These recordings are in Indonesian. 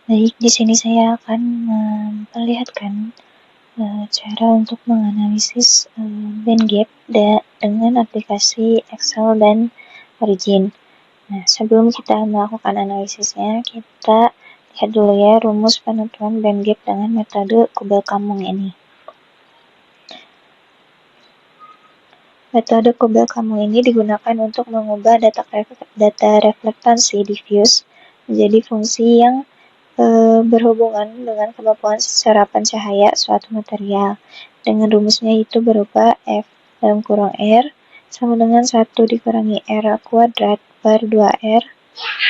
Baik, di sini saya akan memperlihatkan cara untuk menganalisis band gap dengan aplikasi Excel dan Origin. Nah, sebelum kita melakukan analisisnya, kita lihat dulu ya rumus penentuan band gap dengan metode Kubel-Kammung ini. Metode Kubel-Kammung ini digunakan untuk mengubah data reflektansi diffuse menjadi fungsi yang berhubungan dengan kemampuan serapan cahaya suatu material. Dengan rumusnya itu berupa F dalam kurung R sama dengan 1 dikurangi R kuadrat per 2R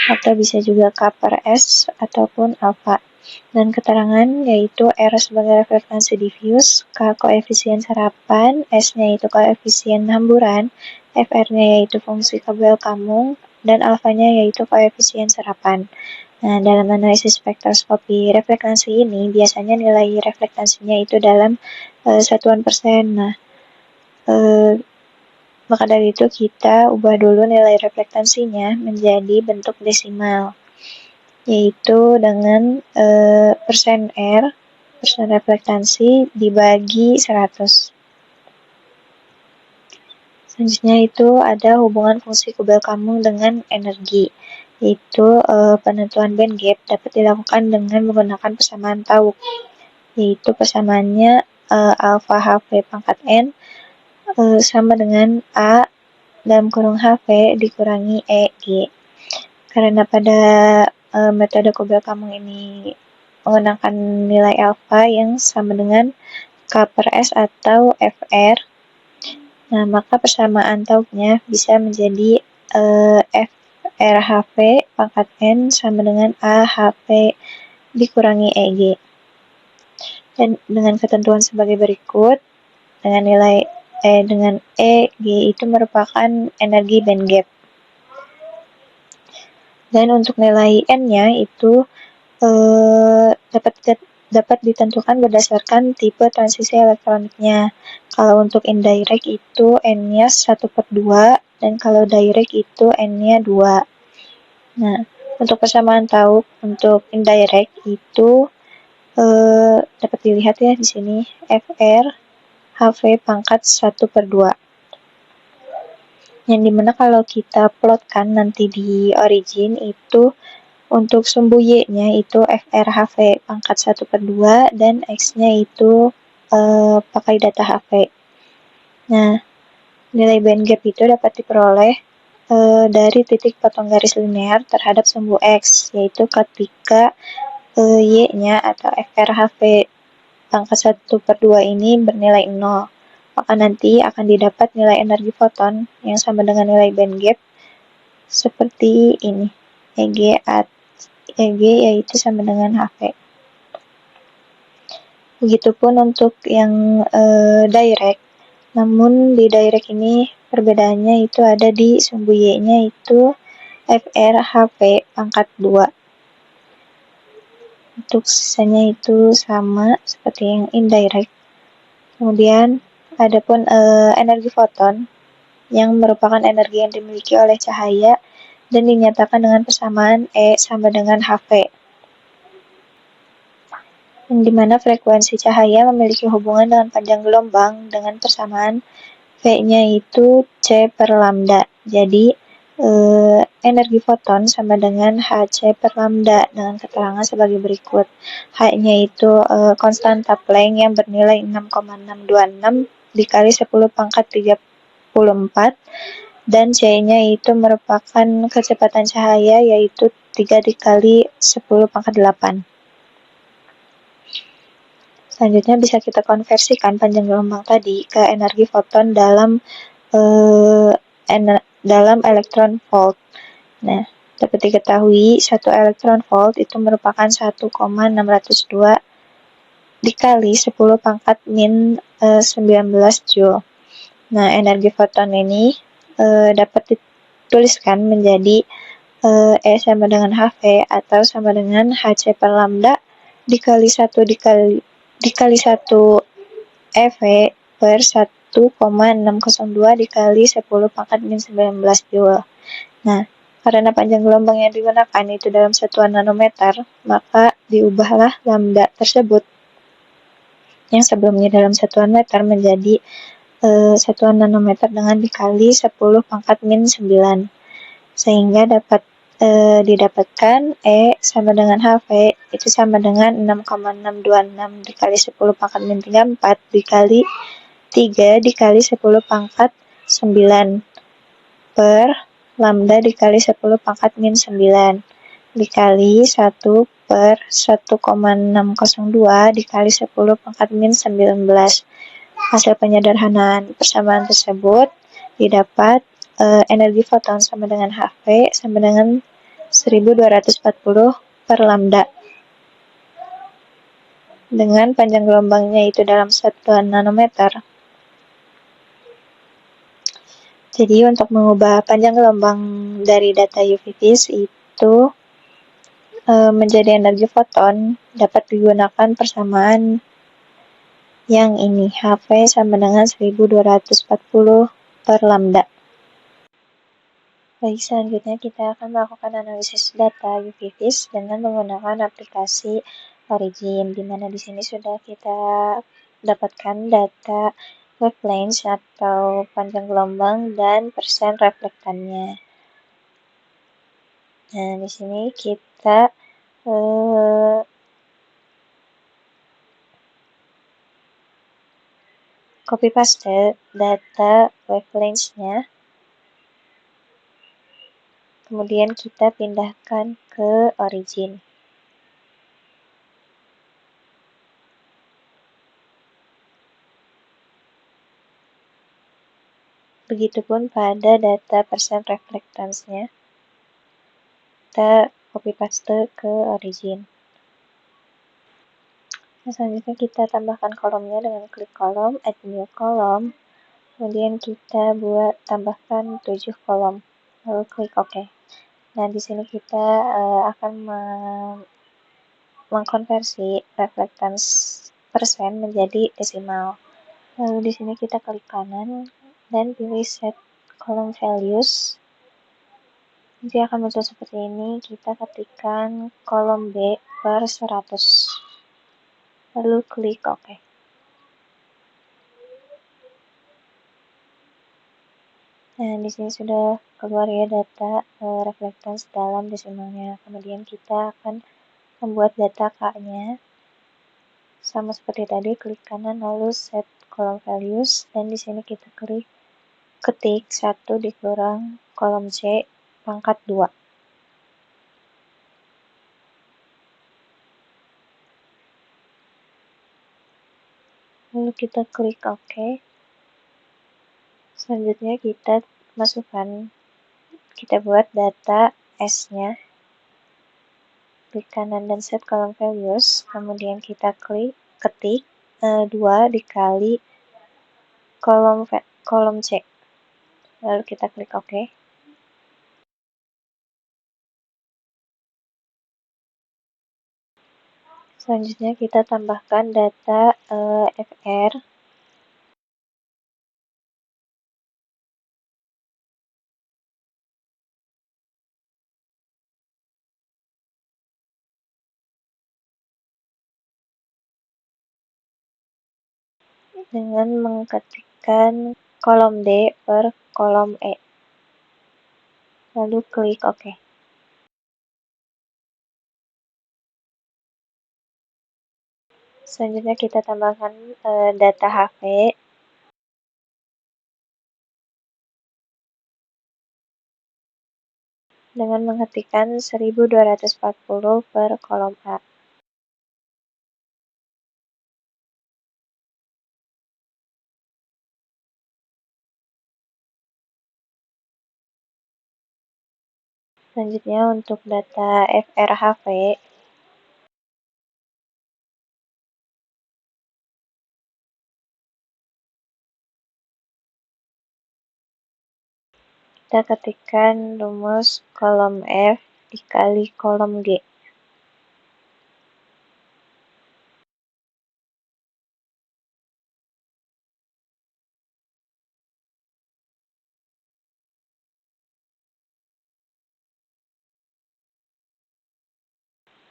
atau bisa juga K per S ataupun alfa. Dan keterangan yaitu R sebagai reflektansi diffuse, K koefisien serapan, S-nya itu koefisien hamburan, FR-nya yaitu fungsi Kubel-Kammung, dan alfanya yaitu koefisien serapan. Nah, dalam analisis spektroskopi reflektasi ini, biasanya nilai reflektansinya itu dalam satuan persen. Nah, maka dari itu kita ubah dulu nilai reflektansinya menjadi bentuk desimal, yaitu dengan persen R, persen reflektansi dibagi 100. Selanjutnya itu ada hubungan fungsi Kubel-Kammung dengan energi, yaitu penentuan band gap dapat dilakukan dengan menggunakan persamaan Tauk, yaitu persamaannya alfa HV pangkat N sama dengan A dalam kurung HV dikurangi EG. Karena pada metode Kubel-Kammung ini menggunakan nilai alfa yang sama dengan K per S atau FR, nah maka persamaan Tauknya bisa menjadi FRHV pangkat N sama dengan AHV dikurangi EG. Dan dengan ketentuan sebagai berikut, dengan EG itu merupakan energi band gap. Dan untuk nilai N-nya itu dapat ditentukan berdasarkan tipe transisi elektroniknya. Kalau untuk indirect itu N-nya 1/2, dan kalau direct itu N-nya 2. Nah, untuk persamaan Tauk untuk indirect itu dapat dilihat ya di sini FR HV pangkat 1/2. Yang dimana kalau kita plotkan nanti di Origin itu untuk sumbu Y-nya itu FRHV pangkat 1/2 dan X-nya itu pakai data HV. Nah, nilai band gap itu dapat diperoleh dari titik potong garis linear terhadap sumbu X, yaitu ketika Y-nya atau FRHV pangkat 1/2 ini bernilai 0. Maka nanti akan didapat nilai energi foton yang sama dengan nilai band gap seperti ini. EG yaitu sama dengan HV. Begitupun untuk yang direct. Namun di direct ini perbedaannya itu ada di sumbu Y-nya itu FRHV pangkat 2. Untuk sisanya itu sama seperti yang indirect. Kemudian adapun energi foton yang merupakan energi yang dimiliki oleh cahaya dan dinyatakan dengan persamaan E sama dengan HV, yang dimana frekuensi cahaya memiliki hubungan dengan panjang gelombang dengan persamaan V-nya itu C per lambda. Jadi energi foton sama dengan Hc per lambda dengan keterangan sebagai berikut. H-nya itu konstanta Planck yang bernilai 6,626 dikali 10 pangkat 34, dan C-nya itu merupakan kecepatan cahaya yaitu 3 dikali 10 pangkat 8. Selanjutnya bisa kita konversikan panjang gelombang tadi ke energi foton dalam elektron volt. Nah, dapat diketahui 1 elektron volt itu merupakan 1,602 dikali 10 pangkat min 19 joule. Nah, energi foton ini dapat dituliskan menjadi E sama dengan HV atau sama dengan Hc per lambda dikali 1 EV per 1,602 dikali 10 pangkat min 19 joule. Nah, Karena panjang gelombang yang digunakan itu dalam satuan nanometer, maka diubahlah lambda tersebut yang sebelumnya dalam satuan meter menjadi satuan nanometer dengan dikali 10 pangkat min 9. Sehingga dapat didapatkan E sama dengan HV itu sama dengan 6,626 dikali 10 pangkat min 34 dikali 3 dikali 10 pangkat 9 per lambda dikali 10 pangkat min 9 dikali 1 per 1,602 dikali 10 pangkat min 19. Hasil penyederhanaan persamaan tersebut didapat energi foton sama dengan HV sama dengan 1240 per lambda. Dengan panjang gelombangnya itu dalam satuan nanometer. Jadi untuk mengubah panjang gelombang dari data UV vis itu menjadi energi foton dapat digunakan persamaan yang ini, HV sama dengan 1240 per lambda. Baik, selanjutnya kita akan melakukan analisis data UV vis dengan menggunakan aplikasi Origin, di mana di sini sudah kita dapatkan data wavelength atau panjang gelombang dan persen reflektannya. Nah, di sini kita copy paste data wavelength-nya. Kemudian kita pindahkan ke Origin. Begitupun pada data persen reflectance-nya. Kita copy paste ke Origin. Nah, selanjutnya kita tambahkan kolomnya dengan klik kolom, add new column. Kemudian kita tambahkan 7 kolom. Lalu klik OK. Nah, di sini kita akan mengkonversi reflectance persen menjadi desimal. Lalu di sini kita klik kanan dan pilih set column values. Nanti akan muncul seperti ini. Kita ketikkan kolom B per 100. Lalu klik OK. Nah, di sini sudah keluar ya data reflectance dalam desimalnya. Kemudian kita akan membuat data K-nya. Sama seperti tadi, klik kanan lalu set column values dan di sini kita ketik 1 dikurang kolom C pangkat 2. Lalu kita klik OK. Selanjutnya kita buat data S-nya. Klik kanan dan set column values, kemudian kita ketik 2 dikali kolom C. Lalu kita klik OK. Selanjutnya kita tambahkan data FR. Dengan mengetikkan kolom D per kolom E. Lalu klik OK. Selanjutnya kita tambahkan data HV. Dengan mengetikkan 1240 per kolom A. Selanjutnya untuk data FRHV, kita ketikkan rumus kolom F dikali kolom G.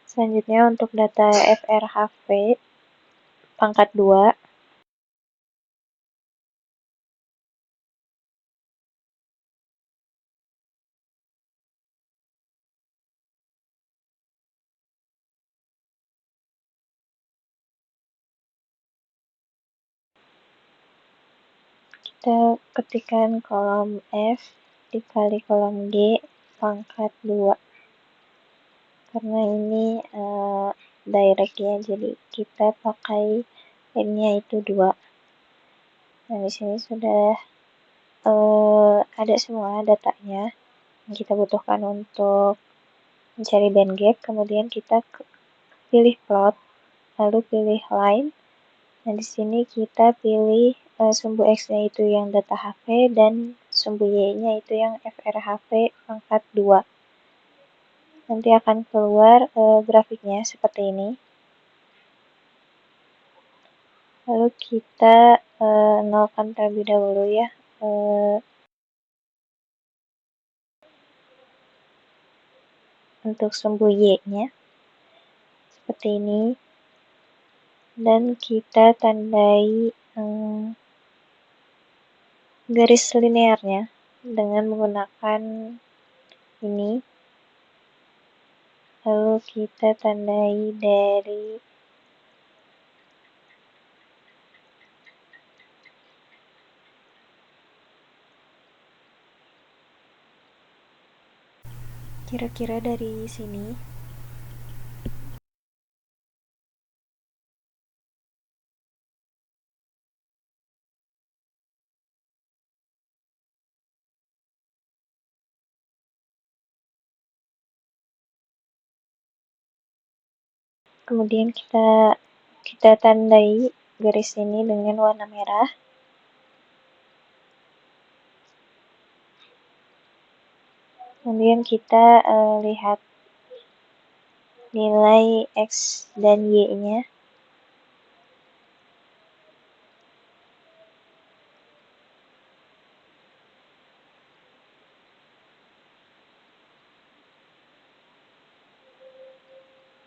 Selanjutnya untuk data FRHV pangkat 2, kita ketikkan kolom F dikali kolom G pangkat 2. Karena ini direct ya, jadi kita pakai n-nya itu 2. Nah, di sini sudah ada semua datanya yang kita butuhkan untuk mencari band gap. Kemudian kita pilih plot, lalu pilih line. Nah, di sini kita pilih sumbu X-nya itu yang data HV dan sumbu Y-nya itu yang FRHV pangkat 2. Nanti akan keluar grafiknya seperti ini. Lalu kita nolkan terlebih dahulu ya untuk sumbu Y-nya seperti ini, dan kita tandai garis linearnya dengan menggunakan ini, lalu kita tandai dari kira-kira dari sini. Kemudian kita tandai garis ini dengan warna merah. Kemudian kita lihat nilai X dan Y-nya.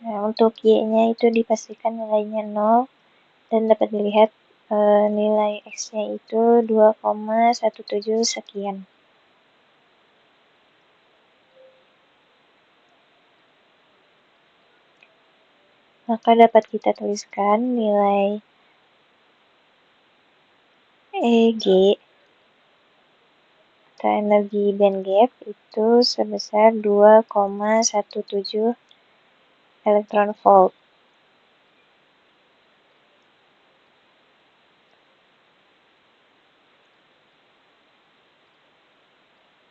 Nah, untuk Y-nya itu dipastikan nilainya 0 dan dapat dilihat nilai X-nya itu 2,17 sekian. Maka dapat kita tuliskan nilai EG atau energi band gap itu sebesar 2,17 elektron volt.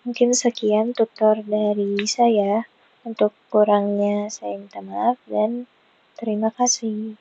Mungkin sekian tutor dari saya. Untuk kurangnya saya minta maaf dan terima kasih.